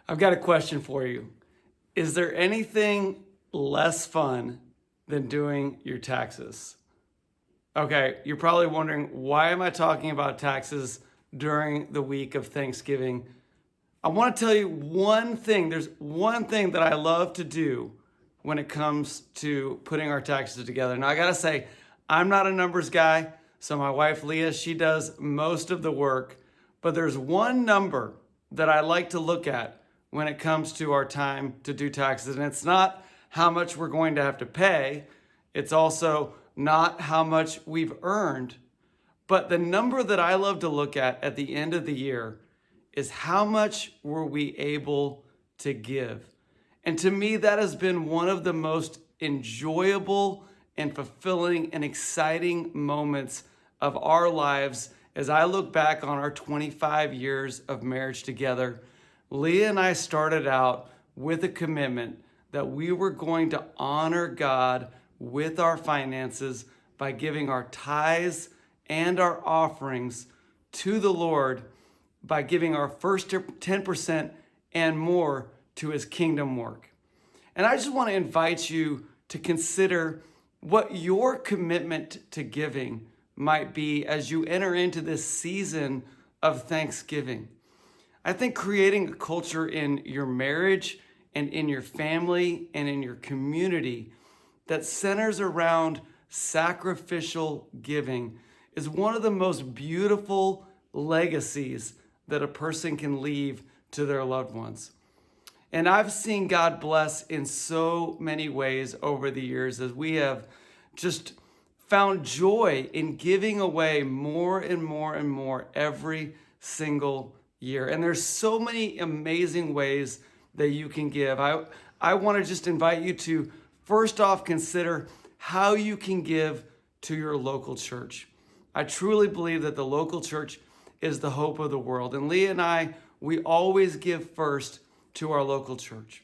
I've got a question for you. Is there anything less fun than doing your taxes? Okay, you're probably wondering, why am I talking about taxes during the week of Thanksgiving? I want to tell you one thing. There's one thing that I love to do when it comes to putting our taxes together. Now, I got to say, I'm not a numbers guy. So my wife, Leah, she does most of the work. But there's one number that I like to look at when it comes to our time to do taxes. And it's not how much we're going to have to pay. It's also not how much we've earned. But the number that I love to look at the end of the year is how much were we able to give. And to me, that has been one of the most enjoyable and fulfilling and exciting moments of our lives as I look back on our 25 years of marriage together. Leah and I started out with a commitment that we were going to honor God with our finances by giving our tithes and our offerings to the Lord, by giving our first 10% and more to his kingdom work. And I just want to invite you to consider what your commitment to giving might be as you enter into this season of Thanksgiving. I think creating a culture in your marriage and in your family and in your community that centers around sacrificial giving is one of the most beautiful legacies that a person can leave to their loved ones. And I've seen God bless in so many ways over the years as we have just found joy in giving away more and more and more every single year. And there's so many amazing ways that you can give. I want to just invite you to first off consider how you can give to your local church. I truly believe that the local church is the hope of the world. And Leah and I, we always give first to our local church.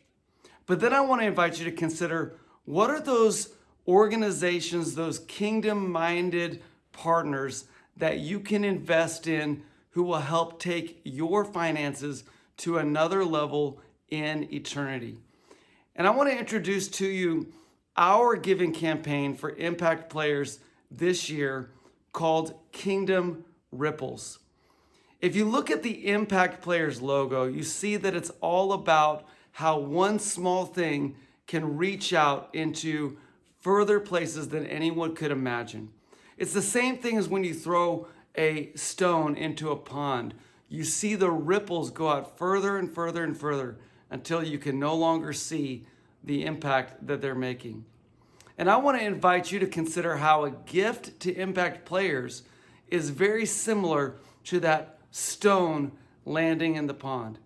But then I want to invite you to consider, what are those organizations, those kingdom-minded partners that you can invest in who will help take your finances to another level in eternity. And I want to introduce to you our giving campaign for Impact Players this year called Kingdom Ripples. If you look at the Impact Players logo, you see that it's all about how one small thing can reach out into further places than anyone could imagine. It's the same thing as when you throw a stone into a pond. You see the ripples go out further and further and further until you can no longer see the impact that they're making. And I want to invite you to consider how a gift to Impact Players is very similar to that stone landing in the pond.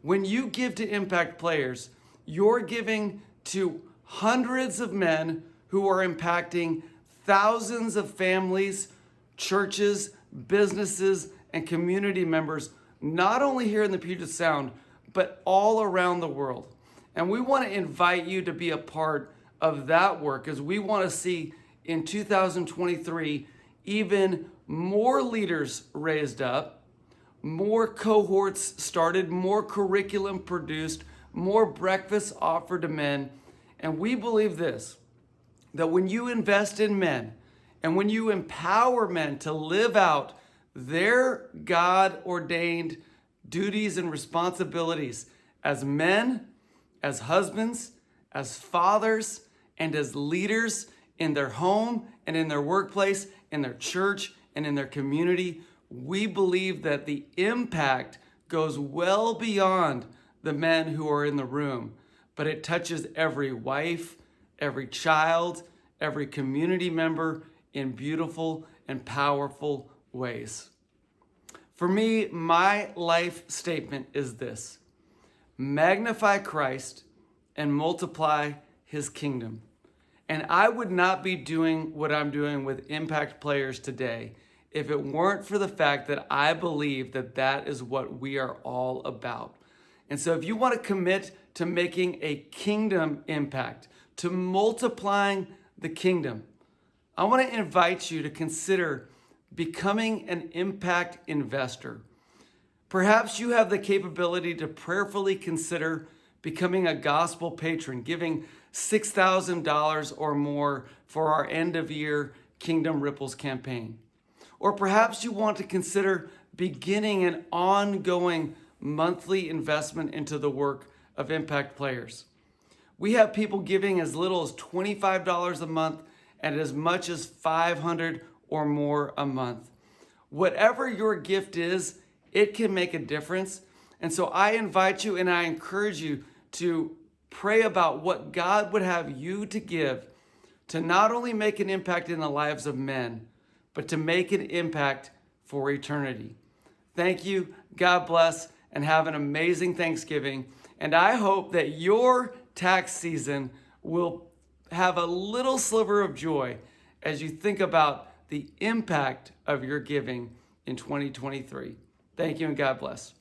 When you give to Impact Players, you're giving to hundreds of men who are impacting thousands of families, churches, businesses, and community members, not only here in the Puget Sound, but all around the world. And we want to invite you to be a part of that work, as we want to see in 2023 even more leaders raised up, more cohorts started, more curriculum produced, more breakfasts offered to men. And we believe this, that when you invest in men and when you empower men to live out their God-ordained duties and responsibilities as men, as husbands, as fathers, and as leaders in their home and in their workplace, in their church and in their community, we believe that the impact goes well beyond the men who are in the room, but it touches every wife, every child, every community member in beautiful and powerful ways. For me, my life statement is this: magnify Christ and multiply his kingdom. And I would not be doing what I'm doing with Impact Players today if it weren't for the fact that I believe that that is what we are all about. And so if you want to commit to making a kingdom impact, to multiplying the kingdom, I want to invite you to consider becoming an impact investor. Perhaps you have the capability to prayerfully consider becoming a gospel patron, giving $6,000 or more for our end of year Kingdom Ripples campaign. Or perhaps you want to consider beginning an ongoing monthly investment into the work of Impact Players. We have people giving as little as $25 a month and as much as $500 or more a month. Whatever your gift is, it can make a difference. And so I invite you and I encourage you to pray about what God would have you to give to not only make an impact in the lives of men, but to make an impact for eternity. Thank you, God bless, and have an amazing Thanksgiving. And I hope that your tax season will have a little sliver of joy as you think about the impact of your giving in 2023. Thank you and God bless.